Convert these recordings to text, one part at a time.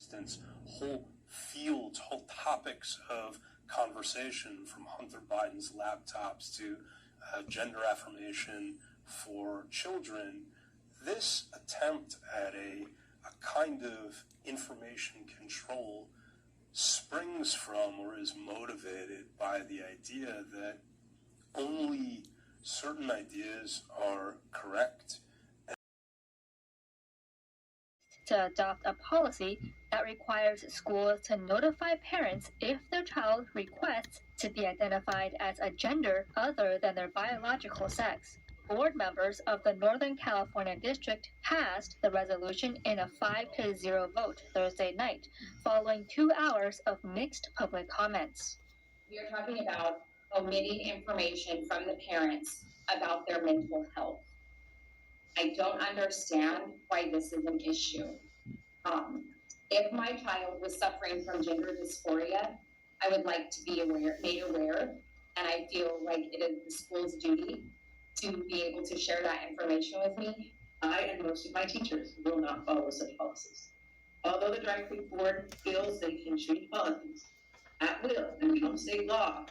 instance, whole fields, whole topics of conversation, from Hunter Biden's laptops to gender affirmation for children. This attempt at a kind of information control springs from or is motivated by the idea that only certain ideas are correct. To adopt a policy that requires schools to notify parents if their child requests to be identified as a gender other than their biological sex. Board members of the Northern California District passed the resolution in a 5-0 vote Thursday night, following 2 hours of mixed public comments. We are talking about omitting information from the parents about their mental health. I don't understand why this is an issue. If my child was suffering from gender dysphoria, I would like to be made aware, and I feel like it is the school's duty to be able to share that information with me. I and most of my teachers will not follow such policies. Although the Dry Creek Board feels they can change policies at will and become state law,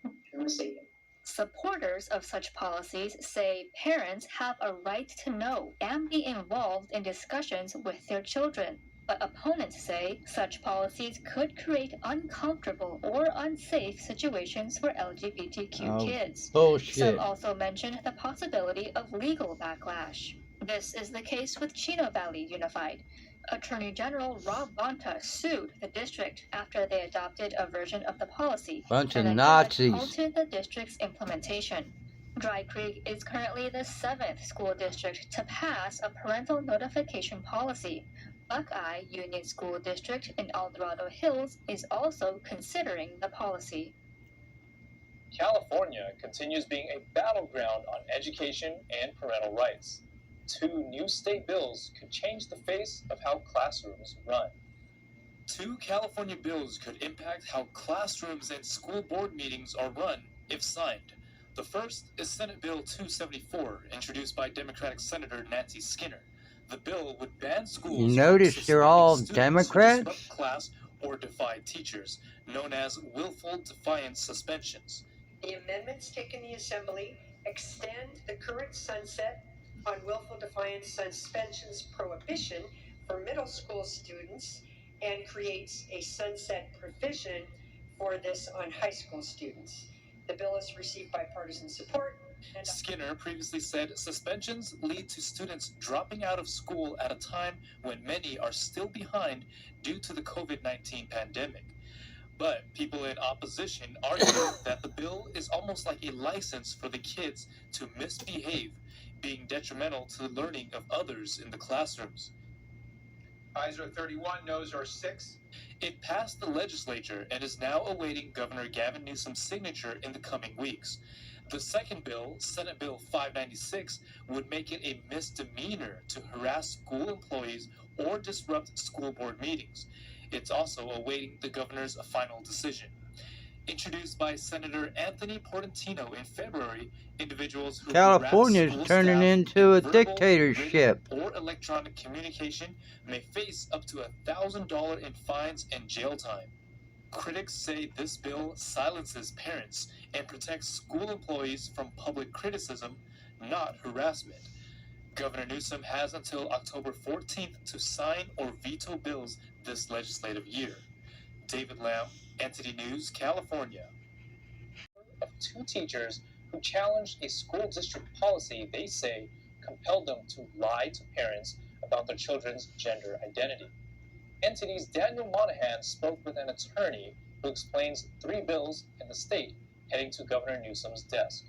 they're mistaken. Supporters of such policies say parents have a right to know and be involved in discussions with their children. But opponents say such policies could create uncomfortable or unsafe situations for LGBTQ kids. Bullshit. Some also mentioned the possibility of legal backlash. This is the case with Chino Valley Unified. Attorney General Rob Bonta sued the district after they adopted a version of the policy. Bunch of and Nazis. halted the district's implementation. Dry Creek is currently the 7th school district to pass a parental notification policy. Buckeye Union School District in El Dorado Hills is also considering the policy. California continues being a battleground on education and parental rights. 2 new state bills could change the face of how classrooms run. 2 California bills could impact how classrooms and school board meetings are run if signed. The first is Senate Bill 274, introduced by Democratic Senator Nancy Skinner. The bill would ban schools. You notice they're all students Democrats? who disrupt class or defy teachers, known as willful defiance suspensions. The amendments taken in the Assembly extend the current sunset on willful defiance suspensions prohibition for middle school students and creates a sunset provision for this on high school students. The bill has received bipartisan support. Skinner previously said suspensions lead to students dropping out of school at a time when many are still behind due to the COVID-19 pandemic. But people in opposition argue that the bill is almost like a license for the kids to misbehave, being detrimental to the learning of others in the classrooms. ISO 31 no's are 6. It passed the legislature and is now awaiting Governor Gavin Newsom's signature in the coming weeks. The second bill, Senate Bill 596, would make it a misdemeanor to harass school employees or disrupt school board meetings. It's also awaiting the governor's final decision. Introduced by Senator Anthony Portantino in February, individuals who California's harass turning school staff into a verbal, dictatorship. written, or electronic communication may face up to $1,000 in fines and jail time. Critics say this bill silences parents and protects school employees from public criticism, not harassment. Governor Newsom has until October 14th to sign or veto bills this legislative year. David Lamb, Entity News, California. Of 2 teachers who challenged a school district policy they say compelled them to lie to parents about their children's gender identity. Entity's Daniel Monahan spoke with an attorney who explains 3 bills in the state heading to Governor Newsom's desk.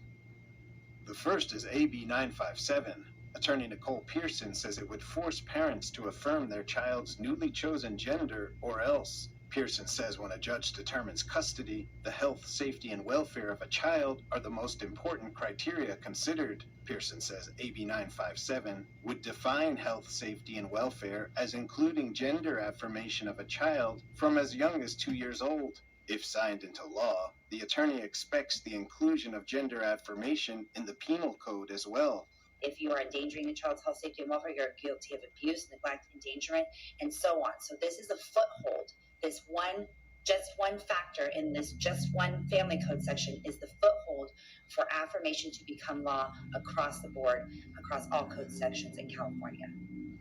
The first is AB 957. Attorney Nicole Pearson says it would force parents to affirm their child's newly chosen gender or else. Pearson says when a judge determines custody, the health, safety, and welfare of a child are the most important criteria considered. Pearson says AB 957 would define health, safety, and welfare as including gender affirmation of a child from as young as 2 years old. If signed into law, the attorney expects the inclusion of gender affirmation in the penal code as well. If you are endangering the child's health, safety, and welfare, you're guilty of abuse, neglect, endangerment, and so on. So this is a foothold. Just one factor in this just one family code section is the foothold for affirmation to become law across the board, across all code sections in California.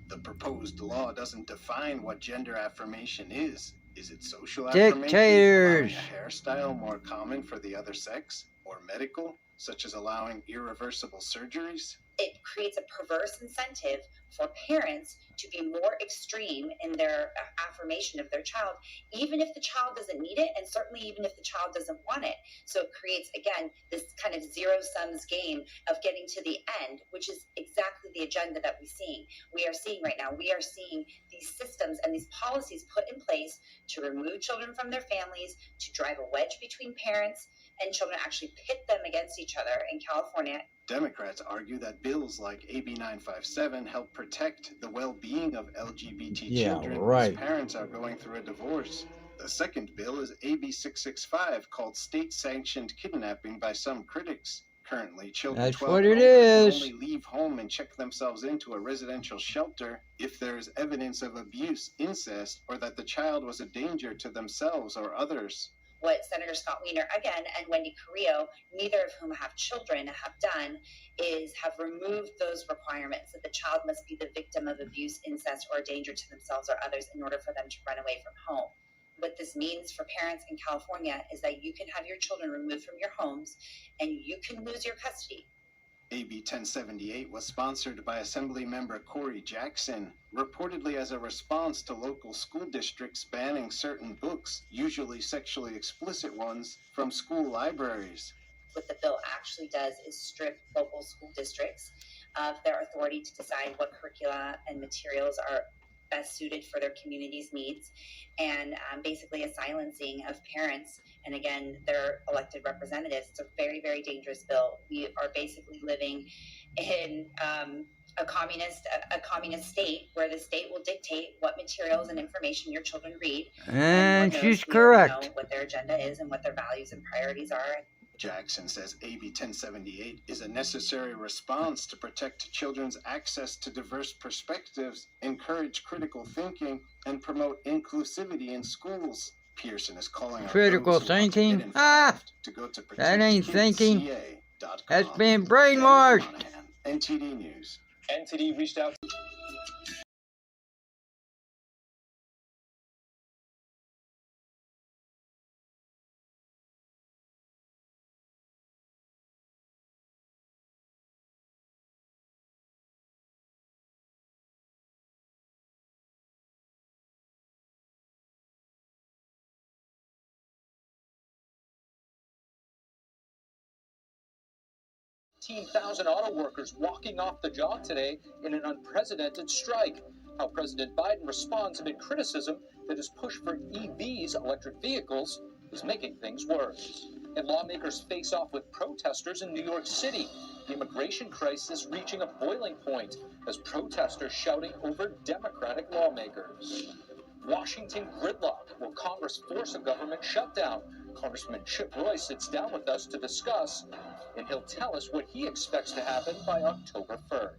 The proposed law doesn't define what gender affirmation is. Is it social affirmation, Dictators. allowing a hairstyle more common for the other sex, or medical, such as allowing irreversible surgeries? It creates a perverse incentive for parents to be more extreme in their affirmation of their child, even if the child doesn't need it, and certainly even if the child doesn't want it. So it creates, again, this kind of zero-sums game of getting to the end, which is exactly the agenda that we are seeing right now. We are seeing these systems and these policies put in place to remove children from their families, to drive a wedge between parents and children, actually pit them against each other in California. Democrats argue that bills like AB 957 help protect the well-being of LGBT children right. whose parents are going through a divorce. The second bill is AB 665, called state-sanctioned kidnapping by some critics. Currently, children That's 12 what and it older is. can only leave home and check themselves into a residential shelter if there is evidence of abuse, incest, or that the child was a danger to themselves or others. What Senator Scott Wiener, again, and Wendy Carrillo, neither of whom have children, have done is have removed those requirements that the child must be the victim of abuse, incest, or danger to themselves or others in order for them to run away from home. What this means for parents in California is that you can have your children removed from your homes and you can lose your custody. AB 1078 was sponsored by Assemblymember Corey Jackson, reportedly as a response to local school districts banning certain books, usually sexually explicit ones, from school libraries. What the bill actually does is strip local school districts of their authority to decide what curricula and materials are best suited for their community's needs, and basically a silencing of parents and, again, their elected representatives. It's a very, very dangerous bill. We are basically living in a communist state where the state will dictate what materials and information your children read. And Lord knows she's we already correct. know what their agenda is and what their values and priorities are. Jackson says AB 1078 is a necessary response to protect children's access to diverse perspectives, encourage critical thinking, and promote inclusivity in schools. Pearson is calling on Critical those who want to thinking? get involved to go to That ain't thinking. protectkidsca.com. That's being Dan brainwashed. Monahan, NTD News. NTD reached out to auto workers walking off the job today in an unprecedented strike. How President Biden responds amid criticism that his push for EVs, electric vehicles, is making things worse. And lawmakers face off with protesters in New York City. The immigration crisis reaching a boiling point as protesters shouting over Democratic lawmakers. Washington gridlock. Will Congress force a government shutdown? Congressman Chip Roy sits down with us to discuss, and he'll tell us what he expects to happen by October 3rd.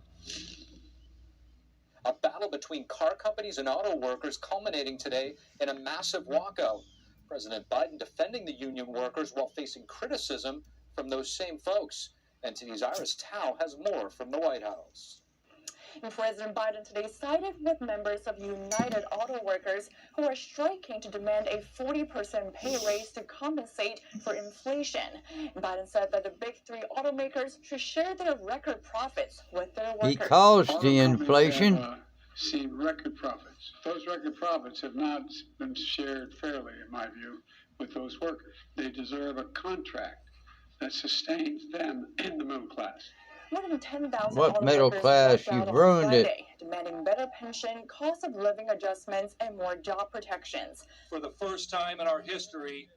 A battle between car companies and auto workers culminating today in a massive walkout. President Biden defending the union workers while facing criticism from those same folks. NTD's Iris Tao has more from the White House. And President Biden today sided with members of United Auto Workers who are striking to demand a 40% pay raise to compensate for inflation. And Biden said that the big three automakers should share their record profits with their workers. He caused the inflation. See record profits. Those record profits have not been shared fairly, in my view, with those workers. They deserve a contract that sustains them in the middle class. More than 10,000 What middle class? You've ruined it. Demanding better pension, cost of living adjustments, and more job protections. For the first time in our history,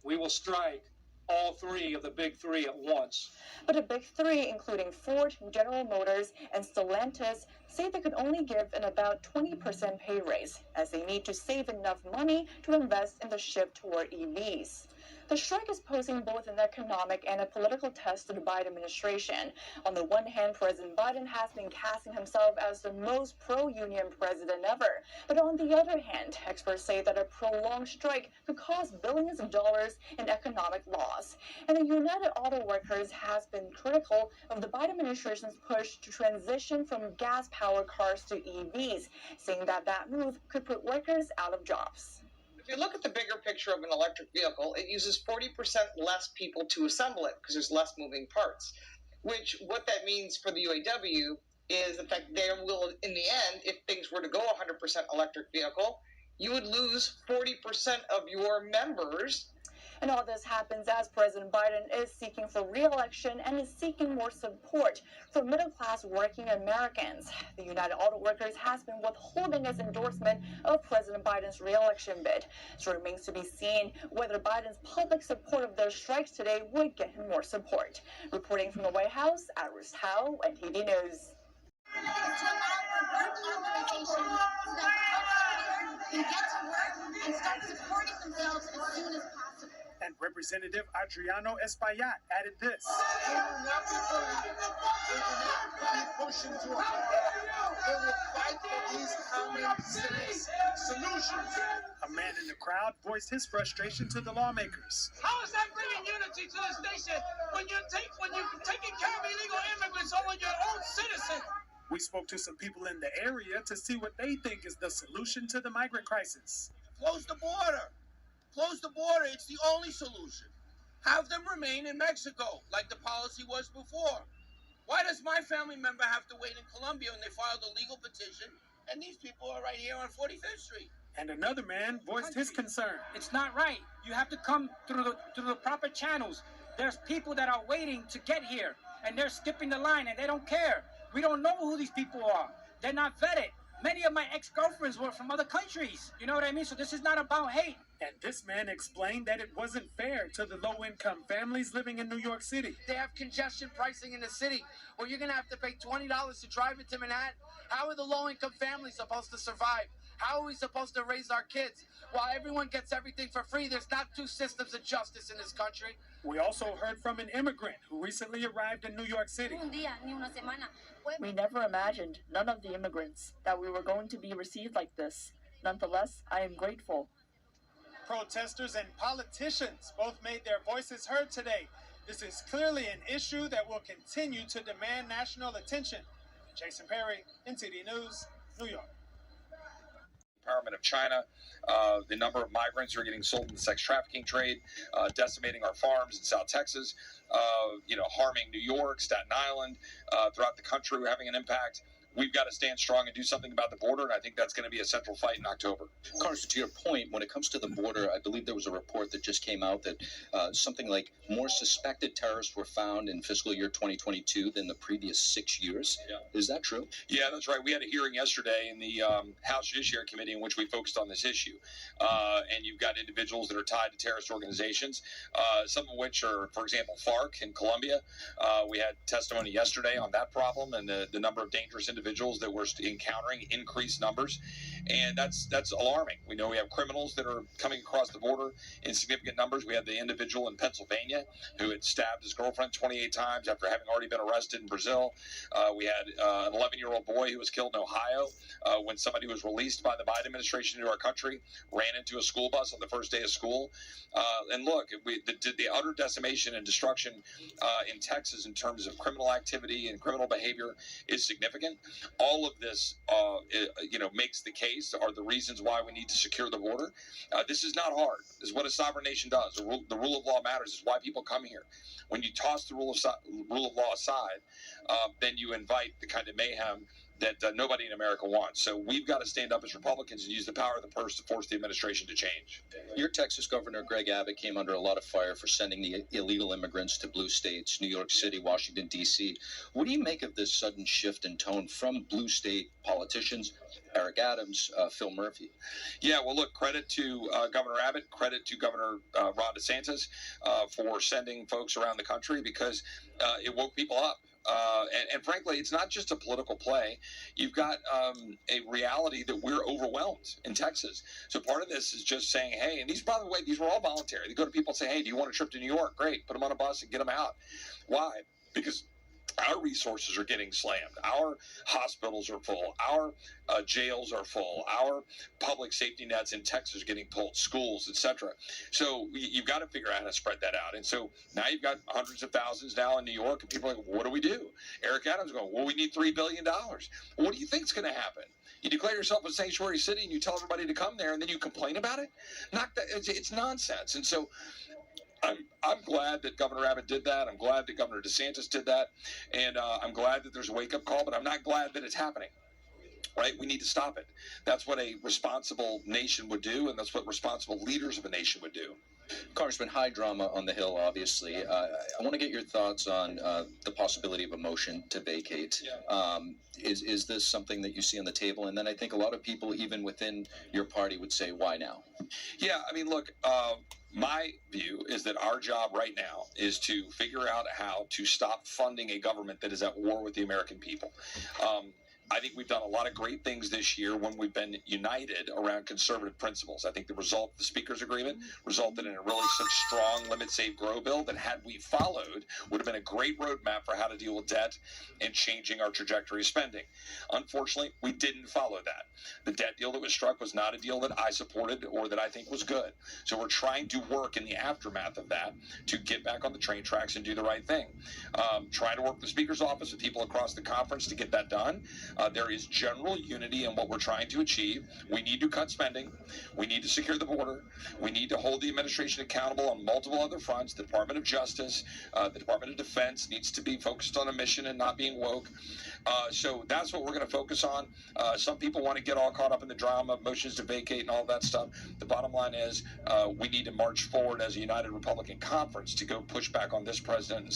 we will strike all three of the big three at once. But the big three, including Ford, General Motors, and Stellantis, say they could only give an about 20% pay raise, as they need to save enough money to invest in the shift toward EVs. The strike is posing both an economic and a political test to the Biden administration. On the one hand, President Biden has been casting himself as the most pro-union president ever. But on the other hand, experts say that a prolonged strike could cost billions of dollars in economic loss. And the United Auto Workers has been critical of the Biden administration's push to transition from gas-powered cars to EVs, saying that move could put workers out of jobs. If you look at the bigger picture of an electric vehicle, it uses 40% less people to assemble it because there's less moving parts, which what that means for the UAW is the fact they will, in the end, if things were to go 100% electric vehicle, you would lose 40% of your members. And all this happens as President Biden is seeking for re-election and is seeking more support from middle-class working Americans. The United Auto Workers has been withholding its endorsement of President Biden's re-election bid. So it remains to be seen whether Biden's public support of their strikes today would get him more support. Reporting from the White House, Iris Howe, NTD News. Can get to work and start supporting themselves as soon as possible. And Representative Adriano Espaillat added this. They will not be pushing too hard. They will fight for these common sense solutions. A man in the crowd voiced his frustration to the lawmakers. How is that bringing unity to this nation when you're taking care of illegal immigrants over your own citizens? We spoke to some people in the area to see what they think is the solution to the migrant crisis. Close the border. Close the border. It's the only solution. Have them remain in Mexico, like the policy was before. Why does my family member have to wait in Colombia when they filed a legal petition, and these people are right here on 45th Street? And another man voiced his concern. It's not right. You have to come through the proper channels. There's people that are waiting to get here, and they're skipping the line, and they don't care. We don't know who these people are. They're not vetted. Many of my ex-girlfriends were from other countries. You know what I mean? So this is not about hate. And this man explained that it wasn't fair to the low-income families living in New York City. They have congestion pricing in the city, where you're going to have to pay $20 to drive into Manhattan. How are the low-income families supposed to survive? How are we supposed to raise our kids? While everyone gets everything for free, there's not two systems of justice in this country. We also heard from an immigrant who recently arrived in New York City. We never imagined, none of the immigrants, that we were going to be received like this. Nonetheless, I am grateful. Protesters and politicians both made their voices heard today. This is clearly an issue that will continue to demand national attention. Jason Perry, NTD News, New York. Empowerment of China, the number of migrants who are getting sold in the sex trafficking trade, decimating our farms in South Texas, harming New York, Staten Island, throughout the country. We're having an impact. We've got to stand strong and do something about the border, and I think that's going to be a central fight in October. Carson, to your point, when it comes to the border, I believe there was a report that just came out that something like more suspected terrorists were found in fiscal year 2022 than the previous 6 years. Yeah. Is that true? Yeah, that's right. We had a hearing yesterday in the House Judiciary Committee in which we focused on this issue. And you've got individuals that are tied to terrorist organizations, some of which are, for example, FARC in Colombia. We had testimony yesterday on that problem and the number of dangerous individuals that we're encountering, increased numbers, and that's alarming. We know we have criminals that are coming across the border in significant numbers. We had the individual in Pennsylvania who had stabbed his girlfriend 28 times after having already been arrested in Brazil. We had an 11-year-old boy who was killed in Ohio when somebody who was released by the Biden administration into our country ran into a school bus on the first day of school. And look, the utter decimation and destruction in Texas in terms of criminal activity and criminal behavior is significant. All of this, makes the case, are the reasons why we need to secure the border. This is not hard. This is what a sovereign nation does. The rule of law matters. Is why people come here. When you toss the rule of law aside, then you invite the kind of mayhem that nobody in America wants. So we've got to stand up as Republicans and use the power of the purse to force the administration to change. Your Texas Governor Greg Abbott came under a lot of fire for sending the illegal immigrants to blue states, New York City, Washington, D.C. What do you make of this sudden shift in tone from blue state politicians, Eric Adams, Phil Murphy? Yeah, well, look, credit to Governor Abbott, credit to Governor Ron DeSantis for sending folks around the country because it woke people up. And frankly, it's not just a political play. You've got a reality that we're overwhelmed in Texas. So part of this is just saying, hey, and these, by the way, these were all voluntary. They go to people and say, hey, do you want a trip to New York? Great. Put them on a bus and get them out. Why? Because our resources are getting slammed. Our hospitals are full. Our jails are full. Our public safety nets in Texas are getting pulled, schools, etc. So you've got to figure out how to spread that out. And so now you've got hundreds of thousands now in New York, and people are like, what do we do? Eric Adams is going, well, we need $3 billion. Well, what do you think is going to happen? You declare yourself a sanctuary city and you tell everybody to come there and then you complain about it? Not that, it's nonsense. And so I'm glad that Governor Abbott did that. I'm glad that Governor DeSantis did that. And I'm glad that there's a wake-up call, but I'm not glad that it's happening. Right? We need to stop it. That's what a responsible nation would do, and that's what responsible leaders of a nation would do. Congressman, high drama on the Hill, obviously. I want to get your thoughts on the possibility of a motion to vacate. Is this something that you see on the table? And then I think a lot of people, even within your party, would say, why now? Yeah, I mean, look, my view is that our job right now is to figure out how to stop funding a government that is at war with the American people. I think we've done a lot of great things this year when we've been united around conservative principles. I think the result of the Speaker's Agreement resulted in a really such strong Limit, Save, Grow bill that had we followed would have been a great roadmap for how to deal with debt and changing our trajectory of spending. Unfortunately, we didn't follow that. The debt deal that was struck was not a deal that I supported or that I think was good. So we're trying to work in the aftermath of that to get back on the train tracks and do the right thing. Trying to work with the Speaker's office with people across the conference to get that done. There is general unity in what we're trying to achieve. We need to cut spending. We need to secure the border. We need to hold the administration accountable on multiple other fronts. The Department of Justice, the Department of Defense needs to be focused on a mission and not being woke. So that's what we're going to focus on. Some people want to get all caught up in the drama of motions to vacate and all that stuff. The bottom line is we need to march forward as a united Republican conference to go push back on this president and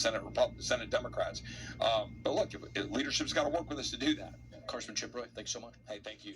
Senate Democrats. But look, leadership's got to work with us to do that. Congressman Chip Roy, thanks so much. Hey, thank you.